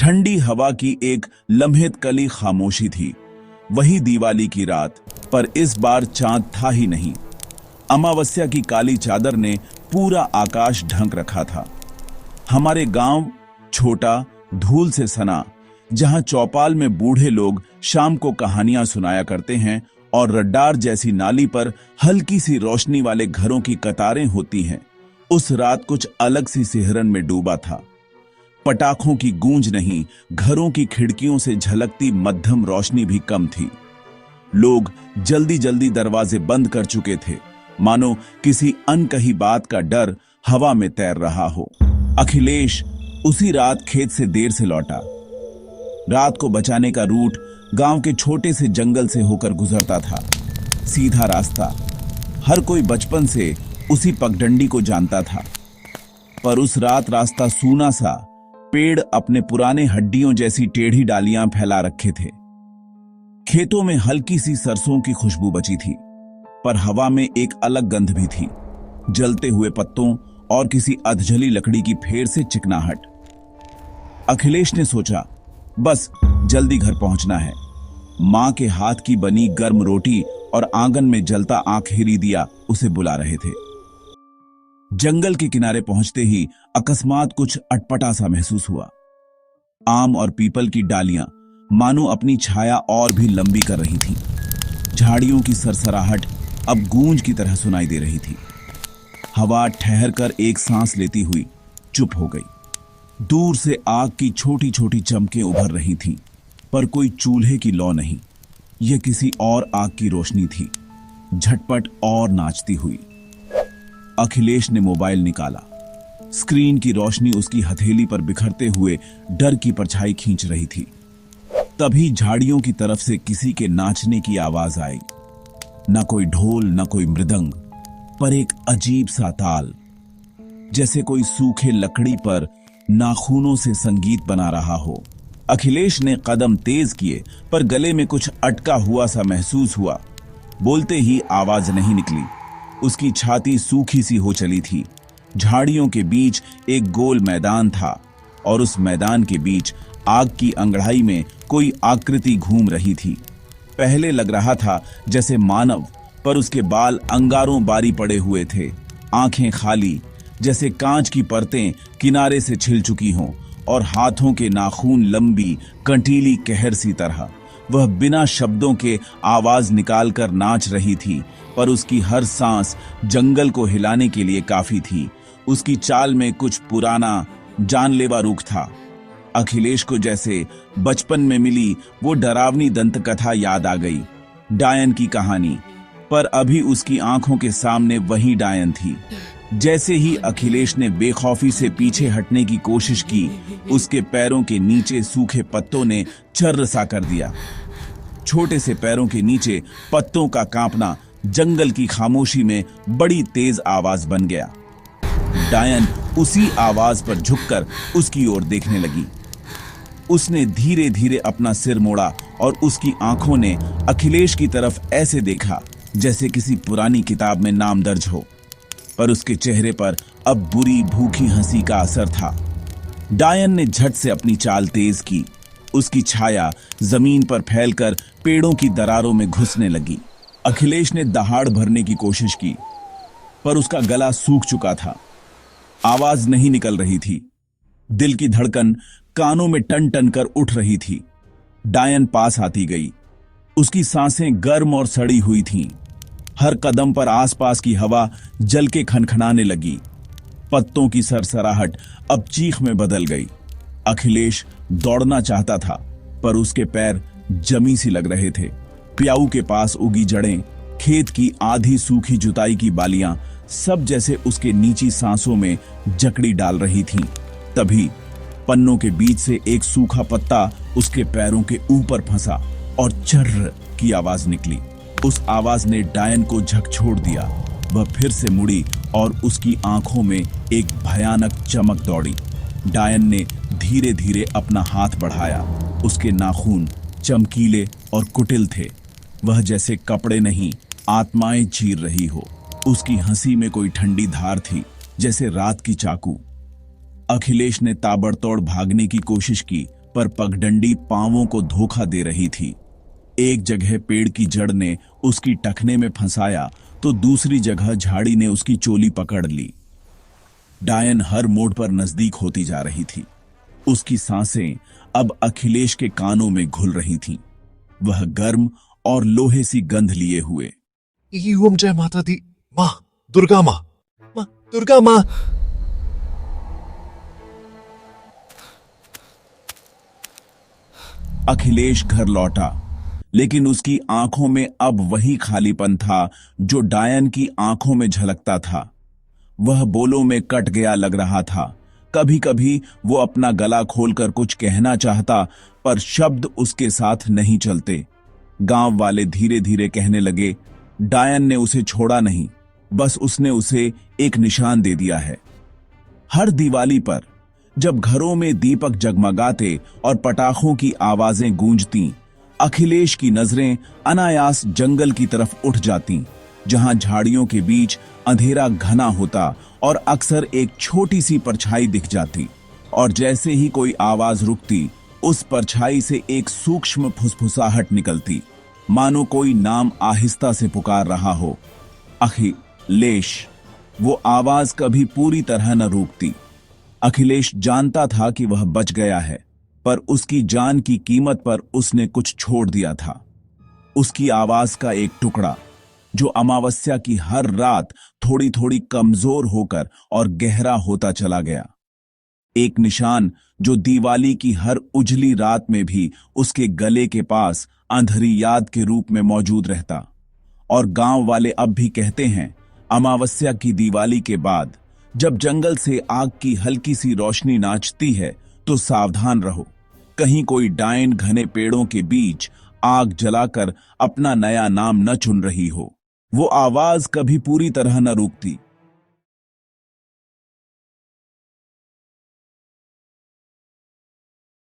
ठंडी हवा की एक लम्हेतकली खामोशी थी। वही दिवाली की रात, पर इस बार चांद था ही नहीं। अमावस्या की काली चादर ने पूरा आकाश ढक रखा था। हमारे गांव छोटा, धूल से सना, जहां चौपाल में बूढ़े लोग शाम को कहानियां सुनाया करते हैं और रड्डार जैसी नाली पर हल्की सी रोशनी वाले घरों की कतारें होती हैं, उस रात कुछ अलग सी सिहरन में डूबा था। पटाखों की गूंज नहीं, घरों की खिड़कियों से झलकती मध्यम रोशनी भी कम थी। लोग जल्दी जल्दी दरवाजे बंद कर चुके थे, मानो किसी अनकही बात का डर हवा में तैर रहा हो। अखिलेश उसी रात खेत से देर से लौटा। रात को बचाने का रूट गांव के छोटे से जंगल से होकर गुजरता था। सीधा रास्ता, हर कोई बचपन से उसी पगडंडी को जानता था। पर उस रात रास्ता सूना सा, पेड़ अपने पुराने हड्डियों जैसी टेढ़ी डालियां फैला रखे थे। खेतों में हल्की सी सरसों की खुशबू बची थी, पर हवा में एक अलग गंध भी थी, जलते हुए पत्तों और किसी अधजली लकड़ी की फेर से चिकनाहट। अखिलेश ने सोचा, बस जल्दी घर पहुंचना है। मां के हाथ की बनी गर्म रोटी और आंगन में जलता आखिरी दिया उसे बुला रहे थे। जंगल के किनारे पहुंचते ही अकस्मात कुछ अटपटा सा महसूस हुआ। आम और पीपल की डालियां मानो अपनी छाया और भी लंबी कर रही थीं। झाड़ियों की सरसराहट अब गूंज की तरह सुनाई दे रही थी। हवा ठहर कर एक सांस लेती हुई चुप हो गई। दूर से आग की छोटी छोटी चमकें उभर रही थीं, पर कोई चूल्हे की लौ नहीं। यह किसी और आग की रोशनी थी, झटपट और नाचती हुई। अखिलेश ने मोबाइल निकाला। स्क्रीन की रोशनी उसकी हथेली पर बिखरते हुए डर की परछाई खींच रही थी। तभी झाड़ियों की तरफ से किसी के नाचने की आवाज आई। न कोई ढोल, न कोई मृदंग, पर एक अजीब सा ताल, जैसे कोई सूखे लकड़ी पर नाखूनों से संगीत बना रहा हो। अखिलेश ने कदम तेज किए, पर गले में कुछ अटका हुआ सा महसूस हुआ। बोलते ही आवाज नहीं निकली। उसकी छाती सूखी सी हो चली थी। झाड़ियों के बीच एक गोल मैदान था और उस मैदान के बीच आग की अंगड़ाई में कोई आकृति घूम रही थी। पहले लग रहा था जैसे मानव, पर उसके बाल अंगारों बारी पड़े हुए थे, आंखें खाली, जैसे कांच की परतें किनारे से छिल चुकी हों, और हाथों के नाखून लंबी कंटीली कहर सी तरह। वह बिना शब्दों के आवाज निकालकर नाच रही थी, पर उसकी हर सांस जंगल को हिलाने के लिए काफी थी। उसकी चाल में कुछ पुराना जानलेवा रुख था। अखिलेश को जैसे बचपन में मिली वो डरावनी दंतकथा याद आ गई, डायन की कहानी। पर अभी उसकी आंखों के सामने वही डायन थी। जैसे ही अखिलेश ने बेखौफी से पीछे हटने की कोशिश की, उसके पैरों के नीचे सूखे पत्तों ने चर्र सा कर दिया। छोटे से पैरों के नीचे पत्तों का कांपना जंगल की खामोशी में बड़ी तेज आवाज बन गया। डायन उसी आवाज पर झुककर उसकी ओर देखने लगी। उसने धीरे धीरे अपना सिर मोड़ा और उसकी आंखों ने अखिलेश की तरफ ऐसे देखा जैसे किसी पुरानी किताब में नाम दर्ज हो, पर उसके चेहरे पर अब बुरी भूखी हंसी का असर था। डायन ने झट से अपनी चाल तेज की। उसकी छाया जमीन पर फैलकर पेड़ों की दरारों में घुसने लगी। अखिलेश ने दहाड़ भरने की कोशिश की, पर उसका गला सूख चुका था। आवाज नहीं निकल रही थी। दिल की धड़कन कानों में टन टन कर उठ रही थी। डायन पास आती गई। उसकी सांसें गर्म और सड़ी हुई थीं। हर कदम पर आसपास की हवा जल के खनखनाने लगी। पत्तों की सरसराहट अब चीख में बदल गई। अखिलेश दौड़ना चाहता था, पर उसके पैर जमी सी लग रहे थे। प्याऊ के पास उगी जड़ें, खेत की आधी सूखी जुताई की बालियां, सब जैसे उसके नीची सांसों में जकड़ी डाल रही थीं। तभी पन्नों के बीच से एक सूखा पत्ता उसके पैरों के ऊपर फंसा और चर्र की आवाज निकली। उस आवाज ने डायन को झकझोर दिया। वह फिर से मुड़ी और उसकी आंखों में एक भयानक चमक दौड़ी। डायन ने धीरे धीरे अपना हाथ बढ़ाया। उसके नाखून चमकीले और कुटिल थे। वह जैसे कपड़े नहीं, आत्माएं चीर रही हो। उसकी हंसी में कोई ठंडी धार थी, जैसे रात की चाकू। अखिलेश ने ताबड़तोड़ भागने की कोशिश की, पर पगडंडी पांवों को धोखा दे रही थी। एक जगह पेड़ की जड़ ने उसकी टखने में फंसाया तो दूसरी जगह झाड़ी ने उसकी चोली पकड़ ली। डायन हर मोड़ पर नजदीक होती जा रही थी। उसकी सांसें अब अखिलेश के कानों में घुल रही थीं। वह गर्म और लोहे सी गंध लिए हुए। ओम जय माता दी, माँ दुर्गा माँ, माँ दुर्गा माँ। अखिलेश घर लौटा, लेकिन उसकी आंखों में अब वही खालीपन था जो डायन की आंखों में झलकता था। वह बोलों में कट गया लग रहा था। कभी कभी वो अपना गला खोलकर कुछ कहना चाहता, पर शब्द उसके साथ नहीं चलते। गांव वाले धीरे धीरे कहने लगे, डायन ने उसे छोड़ा नहीं, बस उसने उसे एक निशान दे दिया है। हर दिवाली पर जब घरों में दीपक जगमगाते और पटाखों की आवाजें गूंजती, अखिलेश की नजरें अनायास जंगल की तरफ उठ जातीं, जहां झाड़ियों के बीच अंधेरा घना होता और अक्सर एक छोटी सी परछाई दिख जाती। और जैसे ही कोई आवाज रुकती, उस परछाई से एक सूक्ष्म फुसफुसाहट निकलती, मानो कोई नाम आहिस्ता से पुकार रहा हो। अखिलेश। वो आवाज कभी पूरी तरह न रुकती। अखिलेश जानता था कि वह बच गया है, पर उसकी जान की कीमत पर उसने कुछ छोड़ दिया था। उसकी आवाज का एक टुकड़ा जो अमावस्या की हर रात थोड़ी थोड़ी कमजोर होकर और गहरा होता चला गया। एक निशान जो दिवाली की हर उजली रात में भी उसके गले के पास अंधेरी याद के रूप में मौजूद रहता। और गांव वाले अब भी कहते हैं, अमावस्या की दिवाली के बाद जब जंगल से आग की हल्की सी रोशनी नाचती है तो सावधान रहो, कहीं कोई डायन घने पेड़ों के बीच आग जलाकर अपना नया नाम न चुन रही हो। वो आवाज कभी पूरी तरह न रुकती,